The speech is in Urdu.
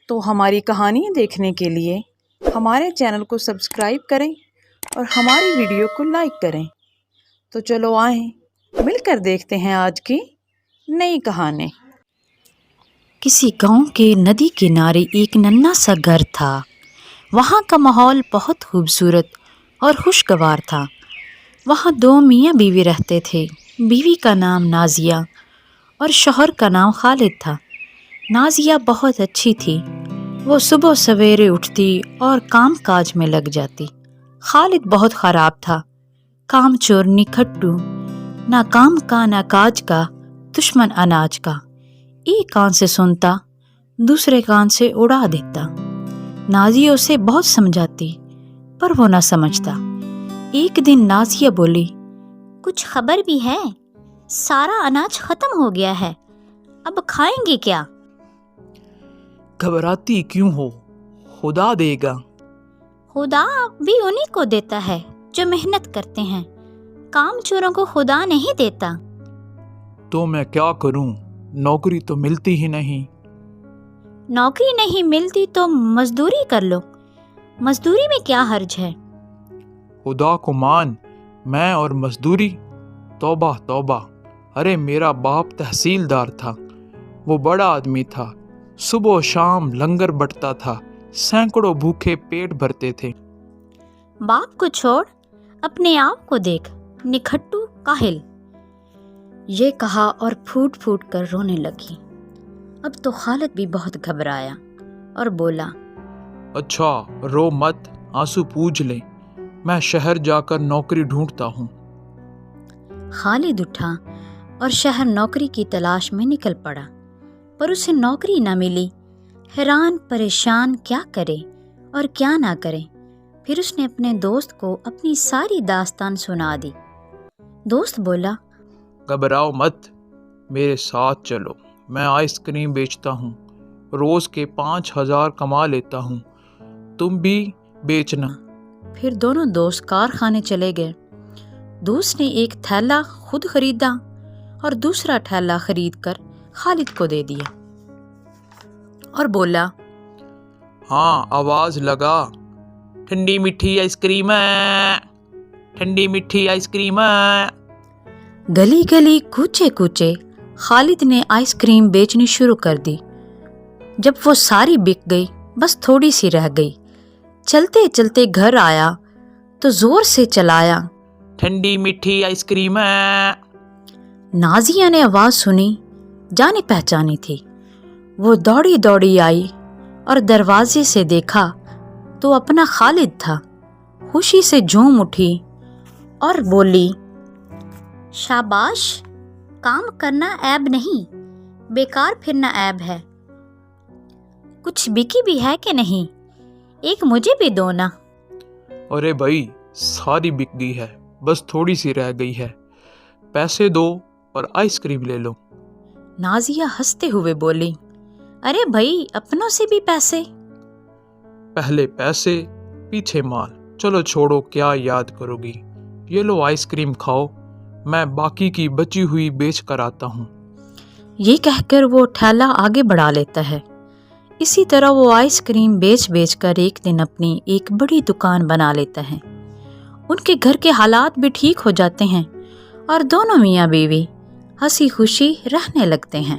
تو ہماری کہانی دیکھنے کے لیے ہمارے چینل کو سبسکرائب کریں اور ہماری ویڈیو کو لائک کریں۔ تو چلو آئیں مل کر دیکھتے ہیں آج کی نئی کہانی۔ کسی گاؤں کے ندی کنارے ایک ننھا سا گھر تھا۔ وہاں کا ماحول بہت خوبصورت اور خوشگوار تھا۔ وہاں 2 میاں بیوی رہتے تھے۔ بیوی کا نام نازیہ اور شوہر کا نام خالد تھا۔ نازیہ بہت اچھی تھی۔ وہ صبح سویرے اٹھتی اور کام کاج میں لگ جاتی۔ خالد بہت خراب تھا، کام چور، نکھٹو، نہ کام کا نہ کاج کا، دشمن اناج کا۔ ایک کان سے سنتا، دوسرے کان سے اڑا دیتا۔ نازیہ اسے بہت سمجھاتی پر وہ نہ سمجھتا۔ ایک دن نازیہ بولی، کچھ خبر بھی ہے؟ سارا اناج ختم ہو گیا ہے، اب کھائیں گے کیا؟ گھبراتی کیوں ہو؟ خدا دے گا۔ خدا بھی انہیں کو دیتا ہے جو محنت کرتے ہیں، کام چوروں کو خدا نہیں دیتا۔ تو میں کیا کروں؟ نوکری تو ملتی ہی نہیں۔ نوکری نہیں ملتی تو مزدوری کر لو، مزدوری میں کیا حرج ہے؟ خدا کو مان، میں اور مزدوری؟ توبہ توبہ! ارے میرا باپ تحصیلدار تھا، وہ بڑا آدمی تھا، صبح و شام لنگر بٹتا تھا، سینکڑوں بھوکے پیٹ بھرتے تھے۔ باپ کو چھوڑ، اپنے آپ کو دیکھ، نکھٹو کاہل۔ یہ کہا اور پھوٹ پھوٹ کر رونے لگی۔ اب تو خالد بھی بہت گھبرایا اور بولا، اچھا رو مت، آنسو پوجھ لیں، میں شہر جا کر نوکری ڈھونڈتا ہوں۔ خالد اٹھا اور شہر نوکری کی تلاش میں نکل پڑا، پر اسے نوکری نہ ملی۔ حیران پریشان کیا کرے اور کیا نہ کرے۔ پھر اس نے اپنے دوست کو اپنی ساری داستان سنا دی۔ دوست بولا، گھبراؤ مت، میرے ساتھ چلو، میں آئس کریم بیچتا ہوں، روز کے 5,000 کما لیتا ہوں، تم بھی بیچنا۔ پھر دونوں دوست کارخانے چلے گئے۔ دوست نے ایک تھیلا خود خریدا اور دوسرا تھیلا خرید کر خالد کو دے دیا اور بولا، ہاں آواز لگا، ٹھنڈی میٹھی آئس کریم ہے، ٹھنڈی میٹھی آئس کریم ہے۔ گلی گلی کوچے کوچے خالد نے آئس کریم بیچنی شروع کر دی۔ جب وہ ساری بک گئی، بس تھوڑی سی رہ گئی، چلتے چلتے گھر آیا تو زور سے چلایا، ٹھنڈی میٹھی آئس کریم ہے۔ نازیہ نے آواز سنی، جانی پہچانی تھی۔ وہ دوڑی دوڑی آئی اور دروازے سے دیکھا تو اپنا خالد تھا۔ خوشی سے جھوم اٹھی اور بولی، شاباش، کام کرنا عیب نہیں، بیکار پھرنا عیب ہے۔ کچھ بکی بھی ہے کہ نہیں؟ ایک مجھے بھی دو نا۔ ارے بھائی، ساری بک گئی ہے، بس تھوڑی سی رہ گئی ہے، پیسے دو اور آئس کریم لے لو۔ نازیہ ہنستے ہوئے بولی، ارے بھائی، اپنوں سے بھی پیسے؟ پہلے پیسے پیچھے مال، چلو چھوڑو، کیا یاد کرو گی، یہ لو آئس کریم کھاؤ، میں باقی کی بچی ہوئی بیچ کر آتا ہوں۔ یہ کہہ کر وہ ٹھیلا آگے بڑھا لیتا ہے۔ اسی طرح وہ آئس کریم بیچ بیچ کر ایک دن اپنی ایک بڑی دکان بنا لیتا ہے۔ ان کے گھر کے حالات بھی ٹھیک ہو جاتے ہیں اور دونوں میاں بیوی ہنسی خوشی رہنے لگتے ہیں۔